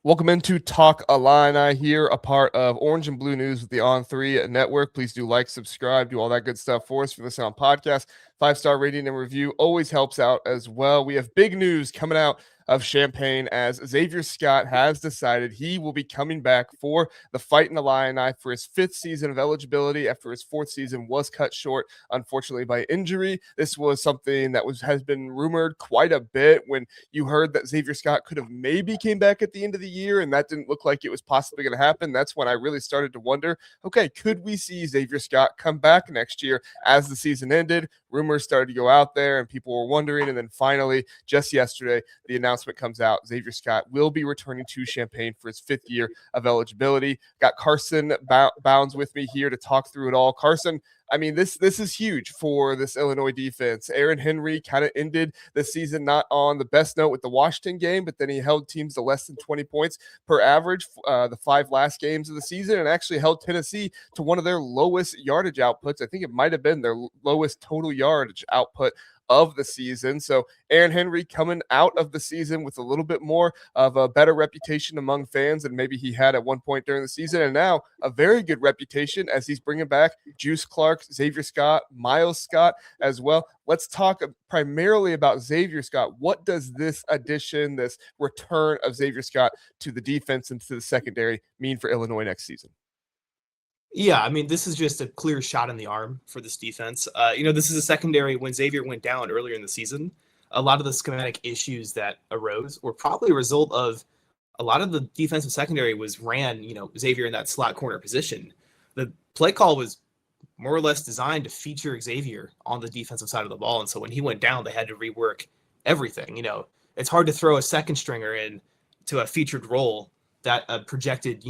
Welcome into Talk Illini here, a part of Orange and Blue News with the On3 Network. Please do like, subscribe, do all that good stuff for us. If you listen on podcast, 5-star rating and review always helps out as well. We have big news coming out of Champaign as Xavier Scott has decided he will be coming back for the Fighting Illini for his 5th season of eligibility after his 4th season was cut short, unfortunately, by injury. This was something that has been rumored quite a bit when you heard that Xavier Scott could have maybe came back at the end of the year, and that didn't look like it was possibly going to happen. That's when I really started to wonder, okay, could we see Xavier Scott come back next year as the season ended? Rumors started to go out there, and people were wondering, and then finally, just yesterday, the announcement comes out. Xavier Scott will be returning to Champaign for his 5th year of eligibility. Got Carson Bounds with me here to talk through it all. Carson, I mean, this is huge for this Illinois defense. Aaron Henry kind of ended the season not on the best note with the Washington game, but then he held teams to less than 20 points per average the 5 last games of the season, and actually held Tennessee to one of their lowest yardage outputs. I think it might have been their lowest total yardage output of the season. So Aaron Henry coming out of the season with a little bit more of a better reputation among fans than maybe he had at one point during the season, and now a very good reputation as he's bringing back Juice Clarke, Xavier Scott, Miles Scott as well. Let's talk primarily about Xavier Scott. What does this addition, this return of Xavier Scott to the defense and to the secondary mean for Illinois next season? Yeah, I mean, this is just a clear shot in the arm for this defense. This is a secondary. When Xavier went down earlier in the season, a lot of the schematic issues that arose were probably a result of a lot of the defensive secondary ran Xavier in that slot corner position. The play call was more or less designed to feature Xavier on the defensive side of the ball. And so when he went down, they had to rework everything. It's hard to throw a second stringer in to a featured role that a projected,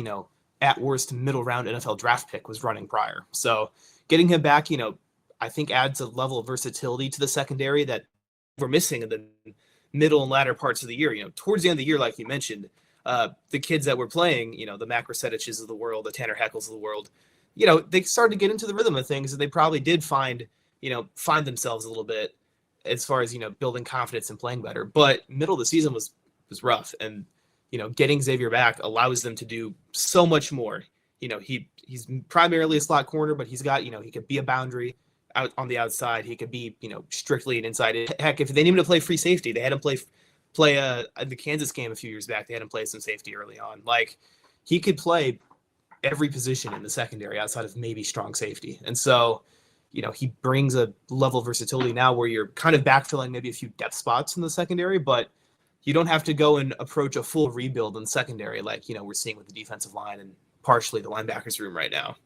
at worst middle round NFL draft pick was running prior. So getting him back, I think adds a level of versatility to the secondary that we're missing in the middle and latter parts of the year. Towards the end of the year, like you mentioned, the kids that were playing, the Macrosetiches of the world, the Tanner Heckels of the world, they started to get into the rhythm of things, and they probably did find themselves a little bit as far as, building confidence and playing better. But middle of the season was rough, and getting Xavier back allows them to do so much more. He's primarily a slot corner, but he's got, he could be a boundary out on the outside. He could be, strictly an inside. Heck, if they need him to play free safety, they had him play the Kansas game a few years back. They had him play some safety early on. Like, he could play every position in the secondary outside of maybe strong safety. And so, he brings a level of versatility now where you're kind of backfilling maybe a few depth spots in the secondary, but you don't have to go and approach a full rebuild in secondary like, we're seeing with the defensive line and partially the linebackers room right now.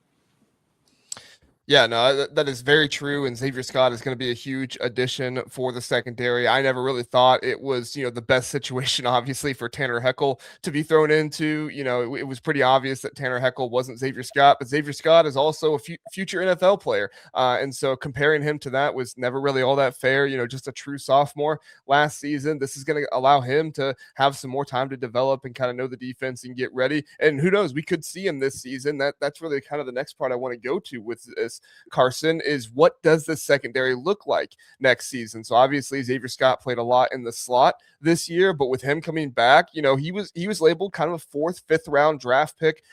Yeah, no, that is very true. And Xavier Scott is going to be a huge addition for the secondary. I never really thought it was, the best situation, obviously, for Tanner Heckel to be thrown into. It was pretty obvious that Tanner Heckel wasn't Xavier Scott, but Xavier Scott is also a future NFL player. And so comparing him to that was never really all that fair. Just a true sophomore last season. This is going to allow him to have some more time to develop and kind of know the defense and get ready. And who knows, we could see him this season. That's really kind of the next part I want to go to with this, Carson, is what does the secondary look like next season? So obviously Xavier Scott played a lot in the slot this year, but with him coming back, he was labeled kind of a 4th, 5th round draft pick,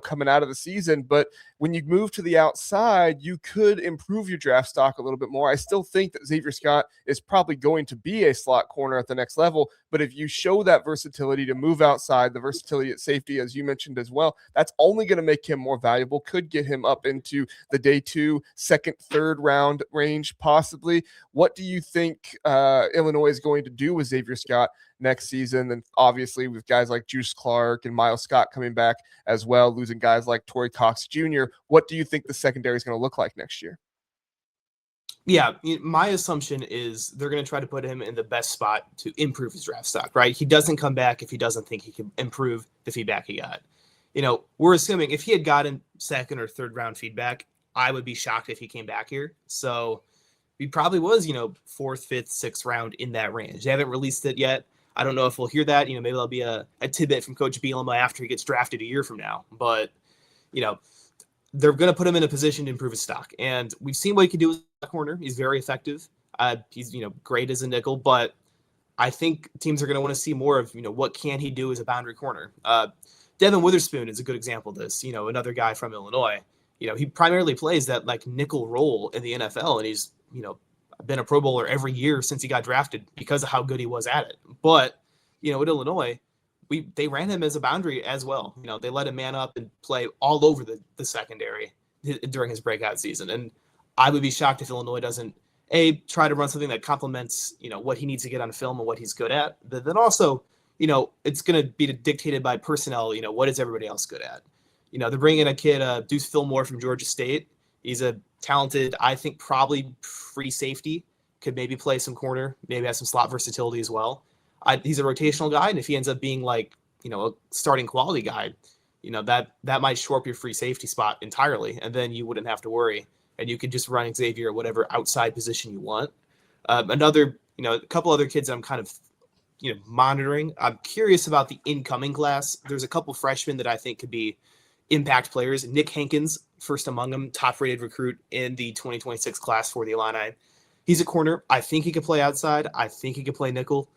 coming out of the season. But when you move to the outside, you could improve your draft stock a little bit more. I still think that Xavier Scott is probably going to be a slot corner at the next level. But if you show that versatility to move outside, the versatility at safety, as you mentioned as well, that's only going to make him more valuable, could get him up into the day 2, 2nd, 3rd round range, possibly. What do you think Illinois is going to do with Xavier Scott next season? And obviously with guys like Juice Clarke and Miles Scott coming back as well, losing guys like Torrey Cox Jr., what do you think the secondary is going to look like next year? Yeah, my assumption is they're going to try to put him in the best spot to improve his draft stock, right? He doesn't come back if he doesn't think he can improve the feedback he got. We're assuming if he had gotten 2nd or 3rd round feedback, I would be shocked if he came back here. So he probably was, 4th, 5th, 6th round in that range. They haven't released it yet. I don't know if we'll hear that. Maybe there'll be a tidbit from Coach Bielema after he gets drafted a year from now. But, they're going to put him in a position to improve his stock. And we've seen what he can do as a corner. He's very effective. He's, great as a nickel. But I think teams are going to want to see more of, what can he do as a boundary corner. Devin Witherspoon is a good example of this, another guy from Illinois. He primarily plays that like nickel role in the NFL, and he's, been a Pro Bowler every year since he got drafted because of how good he was at it. But, at Illinois, they ran him as a boundary as well. They let him man up and play all over the secondary during his breakout season. And I would be shocked if Illinois doesn't try to run something that complements, what he needs to get on film and what he's good at. But then also, it's going to be dictated by personnel. What is everybody else good at? They're bringing in a kid, Deuce Fillmore from Georgia State. He's a talented, I think, probably free safety. Could maybe play some corner, maybe have some slot versatility as well. He's a rotational guy, and if he ends up being like, a starting quality guy, that might shore up your free safety spot entirely, and then you wouldn't have to worry, and you could just run Xavier whatever outside position you want. A couple other kids I'm kind of, monitoring. I'm curious about the incoming class. There's a couple freshmen that I think could be impact players. Nick Hankins, first among them, top-rated recruit in the 2026 class for the Illini. He's a corner. I think he could play outside. I think he could play nickel.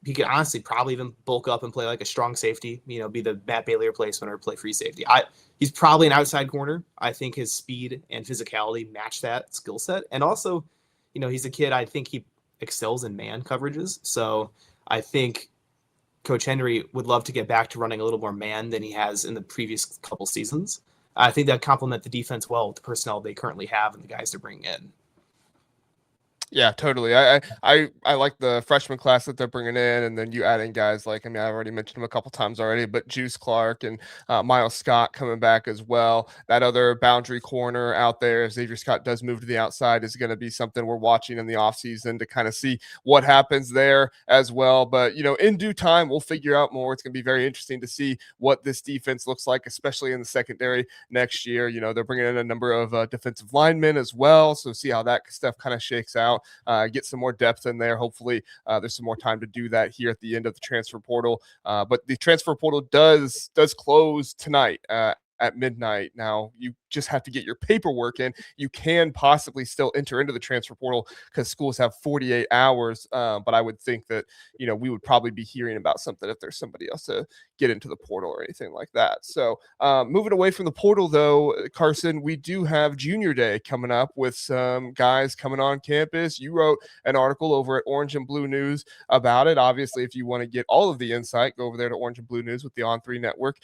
He could honestly probably even bulk up and play like a strong safety, be the Matt Bailey replacement or play free safety. He's probably an outside corner. I think his speed and physicality match that skill set. And also, he's a kid, I think he excels in man coverages. So I think Coach Henry would love to get back to running a little more man than he has in the previous couple seasons. I think that complement the defense well with the personnel they currently have and the guys they're bringing in. Yeah, totally. I like the freshman class that they're bringing in, and then you add in guys like, I already mentioned him a couple times already, but Juice Clarke and Miles Scott coming back as well. That other boundary corner out there, if Xavier Scott does move to the outside, is going to be something we're watching in the offseason to kind of see what happens there as well. But, in due time, we'll figure out more. It's going to be very interesting to see what this defense looks like, especially in the secondary next year. They're bringing in a number of defensive linemen as well, so see how that stuff kind of shakes out. Get some more depth in there. Hopefully there's some more time to do that here at the end of the transfer portal. But the transfer portal does close tonight at midnight. Now, you just have to get your paperwork in. You can possibly still enter into the transfer portal because schools have 48 hours. But I would think that, we would probably be hearing about something if there's somebody else to get into the portal or anything like that. So moving away from the portal, though, Carson, we do have Junior Day coming up with some guys coming on campus. You wrote an article over at Orange and Blue News about it. Obviously, if you want to get all of the insight, go over there to Orange and Blue News with the On3 network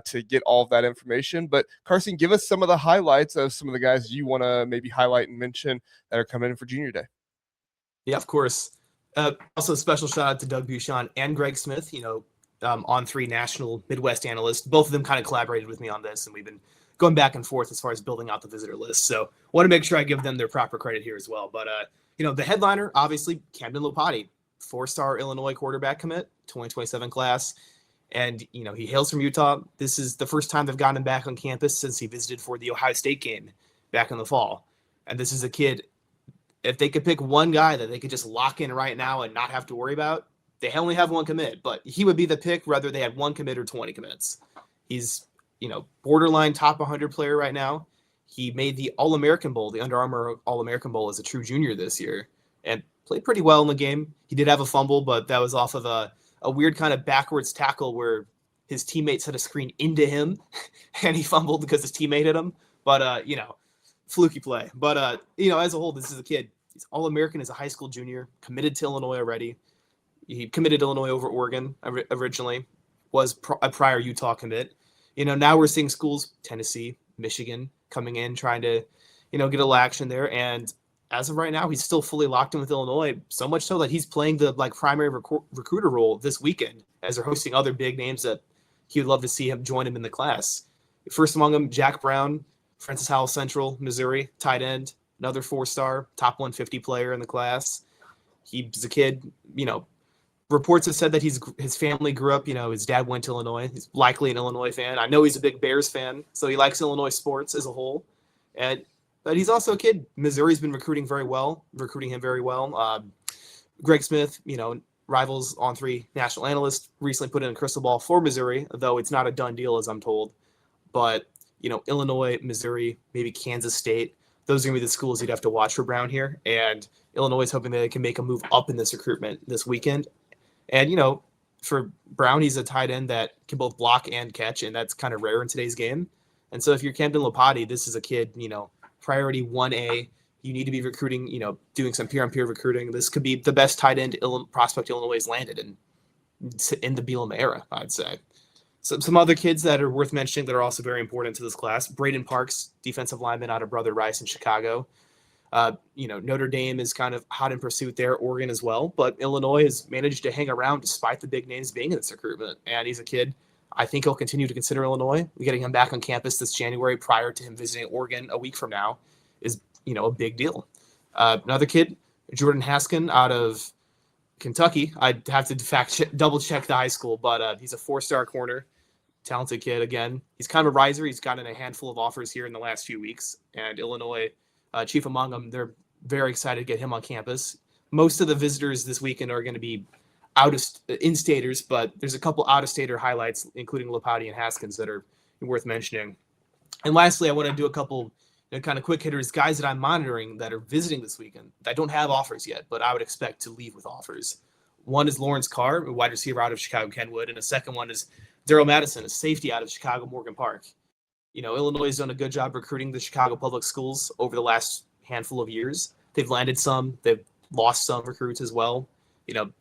to get all of that information. But Carson, give us some of the highlights of some of the guys you want to maybe highlight and mention that are coming in for Junior Day. Yeah, of course. Also, a special shout out to Doug Buchon and Greg Smith, On3 national Midwest analyst. Both of them kind of collaborated with me on this, and we've been going back and forth as far as building out the visitor list. So want to make sure I give them their proper credit here as well. But, the headliner, obviously, Kamden Lopati, 4-star Illinois quarterback commit, 2027 class. And, he hails from Utah. This is the first time they've gotten him back on campus since he visited for the Ohio State game back in the fall. And this is a kid, if they could pick one guy that they could just lock in right now and not have to worry about, they only have one commit, but he would be the pick whether they had one commit or 20 commits. He's, borderline top 100 player right now. He made the All-American Bowl, the Under Armour All-American Bowl as a true junior this year and played pretty well in the game. He did have a fumble, but that was off of a weird kind of backwards tackle where his teammates had a screen into him and he fumbled because his teammate hit him. But, fluky play. But, as a whole, this is a kid. He's All-American as a high school junior, committed to Illinois already. He committed to Illinois over Oregon originally, was a prior Utah commit. Now we're seeing schools, Tennessee, Michigan, coming in, trying to, get a little action there. And as of right now, he's still fully locked in with Illinois, so much so that he's playing the primary recruiter role this weekend as they're hosting other big names that he would love to see him join him in the class. First among them, Jack Brown, Francis Howell Central, Missouri, tight end, another 4-star, top 150 player in the class. He's a kid, reports have said that his family grew up, his dad went to Illinois. He's likely an Illinois fan. I know he's a big Bears fan, so he likes Illinois sports as a whole. But he's also a kid. Missouri's been recruiting him very well. Greg Smith, Rivals On3 national analyst, recently put in a crystal ball for Missouri, though it's not a done deal as I'm told. But, Illinois, Missouri, maybe Kansas State, those are going to be the schools you'd have to watch for Brown here. And Illinois is hoping that they can make a move up in this recruitment this weekend. And, for Brown, he's a tight end that can both block and catch, and that's kind of rare in today's game. And so if you're Kamden Lopati, this is a kid, priority 1A. You need to be recruiting, doing some peer-on-peer recruiting. This could be the best tight end prospect Illinois has landed in the Bielema era, I'd say. Some other kids that are worth mentioning that are also very important to this class. Braden Parks, defensive lineman out of Brother Rice in Chicago. Notre Dame is kind of hot in pursuit there, Oregon as well. But Illinois has managed to hang around despite the big names being in this recruitment. And he's a kid, I think he'll continue to consider Illinois. Getting him back on campus this January prior to him visiting Oregon a week from now is, a big deal. Another kid, Jordan Haskin out of Kentucky. I'd have to double check the high school, but he's a 4-star corner. Talented kid again. He's kind of a riser. He's gotten a handful of offers here in the last few weeks, and Illinois, chief among them, they're very excited to get him on campus. Most of the visitors this weekend are going to be in-staters, but there's a couple out-of-stater highlights, including Lopati and Haskins, that are worth mentioning. And lastly, I want to do a couple kind of quick hitters, guys that I'm monitoring that are visiting this weekend. I don't have offers yet, but I would expect to leave with offers. One is Lawrence Carr, a wide receiver out of Chicago Kenwood, and a second one is Daryl Madison, a safety out of Chicago Morgan Park. Illinois has done a good job recruiting the Chicago public schools over the last handful of years. They've landed some, they've lost some recruits as well.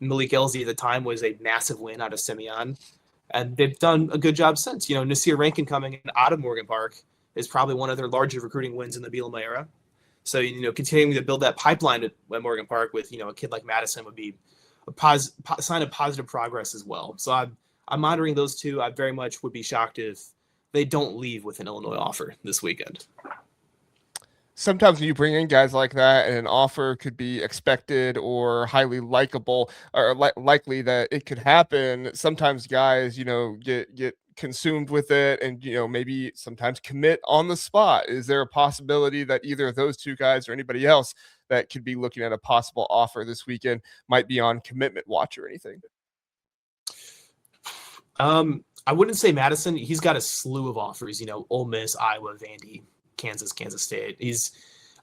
Malik Elzy at the time was a massive win out of Simeon, and they've done a good job since. Nasir Rankin coming in out of Morgan Park is probably one of their largest recruiting wins in the Bielema era. So, continuing to build that pipeline at Morgan Park with, a kid like Madison would be a sign of positive progress as well. So I'm monitoring those two. I very much would be shocked if they don't leave with an Illinois offer this weekend. Sometimes when you bring in guys like that and an offer could be expected or highly likable or likely that it could happen, sometimes guys, get consumed with it and, maybe sometimes commit on the spot. Is there a possibility that either of those two guys or anybody else that could be looking at a possible offer this weekend might be on commitment watch or anything? I wouldn't say Madison. He's got a slew of offers, Ole Miss, Iowa, Vandy, Kansas State.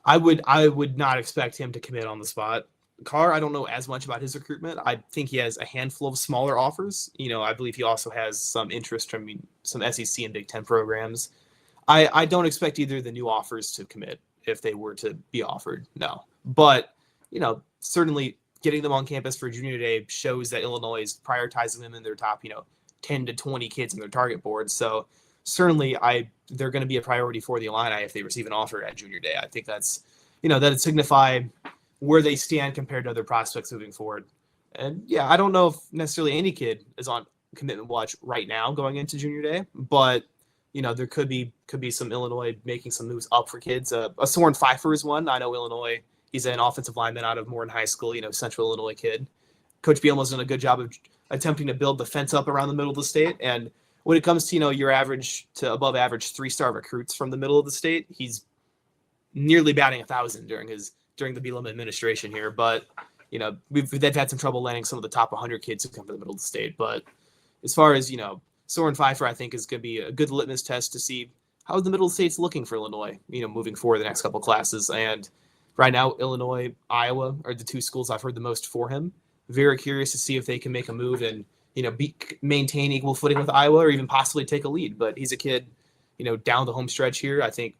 I would not expect him to commit on the spot. Carr, I don't know as much about his recruitment. I think he has a handful of smaller offers. I believe he also has some interest from some SEC and Big Ten programs. I don't expect either of the new offers to commit if they were to be offered. No, but certainly getting them on campus for junior day shows that Illinois is prioritizing them in their top 10 to 20 kids in their target board. So certainly they're going to be a priority for the Illini if they receive an offer at junior day. I think that's, that'd signify where they stand compared to other prospects moving forward. And yeah, I don't know if necessarily any kid is on commitment watch right now going into junior day, but there could be some Illinois making some moves up for kids. A Soren Pfeiffer is one. I know Illinois, he's an offensive lineman out of Morton High School, Central Illinois kid. Coach Bielema's done a good job of attempting to build the fence up around the middle of the state. And when it comes to, your average to above average 3-star recruits from the middle of the state, he's nearly batting 1,000 during the Bielema administration here. But, they've had some trouble landing some of the top 100 kids who come from the middle of the state. But as far as, Soren Pfeiffer, I think is going to be a good litmus test to see how the middle of the state's looking for Illinois, moving forward the next couple classes. And right now, Illinois, Iowa are the two schools I've heard the most for him. Very curious to see if they can make a move and, maintain equal footing with Iowa or even possibly take a lead. But he's a kid, down the home stretch here. I think,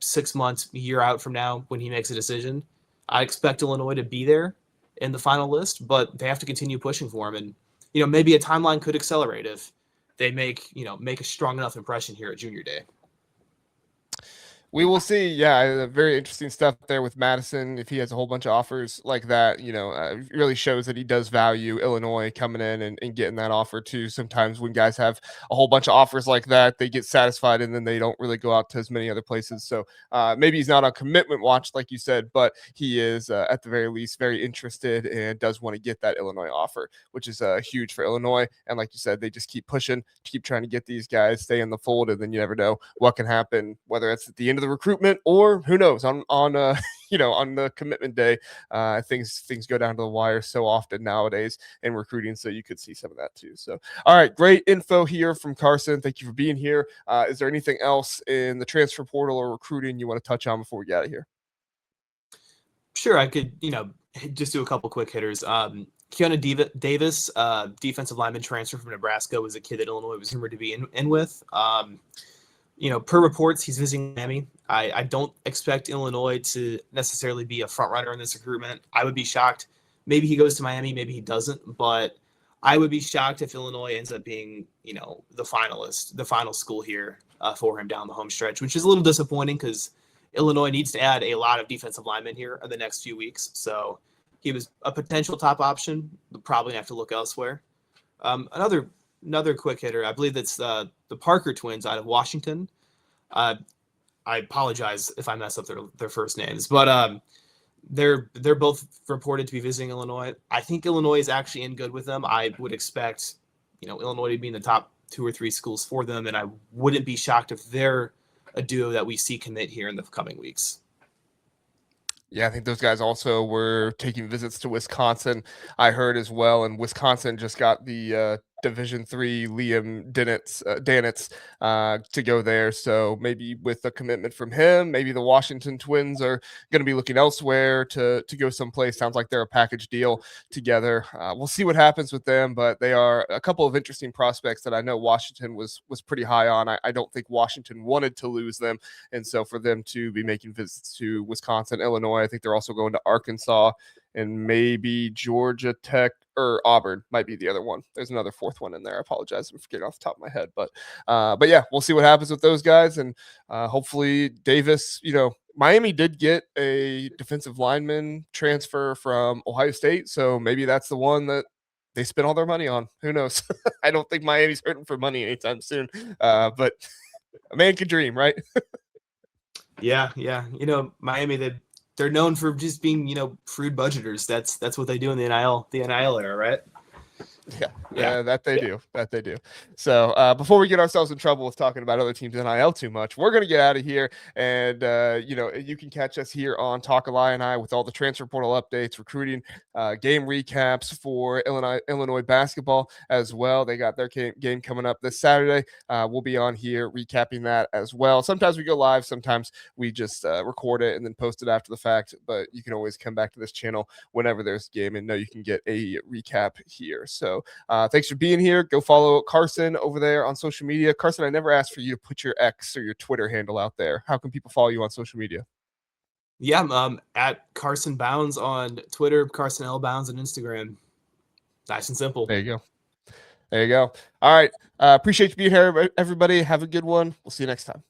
6 months, a year out from now when he makes a decision, I expect Illinois to be there in the final list, but they have to continue pushing for him. And, maybe a timeline could accelerate if they make a strong enough impression here at junior day. We will see. Yeah, very interesting stuff there with Madison. If he has a whole bunch of offers like that, really shows that he does value Illinois coming in and getting that offer too. Sometimes when guys have a whole bunch of offers like that, they get satisfied and then they don't really go out to as many other places. So maybe he's not on commitment watch, like you said, but he is at the very least very interested and does want to get that Illinois offer, which is huge for Illinois. And like you said, they just keep pushing, keep trying to get these guys, stay in the fold, and then you never know what can happen, whether it's at the end end of the recruitment, or who knows, on on the commitment day, things go down to the wire so often nowadays in recruiting. So you could see some of that too. So, all right, great info here from Carson. Thank you for being here. Is there anything else in the transfer portal or recruiting you want to touch on before we get out of here? Sure, I could, just do a couple quick hitters. Keona Davis, defensive lineman transfer from Nebraska, was a kid that Illinois was rumored to be in with. Per reports, he's visiting Miami. I don't expect Illinois to necessarily be a front runner in this recruitment. I would be shocked. Maybe he goes to Miami, maybe he doesn't, but I would be shocked if Illinois ends up being, the final school here for him down the home stretch, which is a little disappointing because Illinois needs to add a lot of defensive linemen here in the next few weeks. So he was a potential top option, but probably have to look elsewhere. Another quick hitter, I believe that's the Parker twins out of Washington. I apologize if I mess up their first names, but they're both reported to be visiting Illinois. I think Illinois is actually in good with them. I would expect, Illinois to be in the top 2 or 3 schools for them, and I wouldn't be shocked if they're a duo that we see commit here in the coming weeks. Yeah, I think those guys also were taking visits to Wisconsin, I heard as well. And Wisconsin just got the Division III Liam Danitz to go there. So maybe with a commitment from him, maybe the Washington Twins are going to be looking elsewhere to go someplace. Sounds like they're a package deal together. We'll see what happens with them, but they are a couple of interesting prospects that I know Washington was pretty high on. I don't think Washington wanted to lose them. And so for them to be making visits to Wisconsin, Illinois, I think they're also going to Arkansas and maybe Georgia Tech or Auburn might be the other one. There's another fourth one in there. I apologize. I'm forgetting off the top of my head, but yeah, we'll see what happens with those guys. And hopefully Davis, Miami did get a defensive lineman transfer from Ohio State. So maybe that's the one that they spent all their money on. Who knows? I don't think Miami's hurting for money anytime soon. But a man can dream, right? Yeah. Miami, they're known for just being, shrewd budgeters. That's what they do in the NIL era, right? Yeah, that they do. So before we get ourselves in trouble with talking about other teams NIL too much, we're gonna get out of here. And you can catch us here on Talk Illini with all the transfer portal updates, recruiting, game recaps for Illinois basketball as well. They got their game coming up this Saturday. We'll be on here recapping that as well. Sometimes we go live, sometimes we just record it and then post it after the fact. But you can always come back to this channel whenever there's a game and know you can get a recap here. So thanks for being here. Go follow Carson over there on social media. Carson, I never asked for you to put your X or your Twitter handle out there. How can people follow you on social media? Yeah, I'm at Carson Bounds on Twitter, Carson L. Bounds on Instagram. Nice and simple. There you go. All right. Appreciate you being here, everybody. Have a good one. We'll see you next time.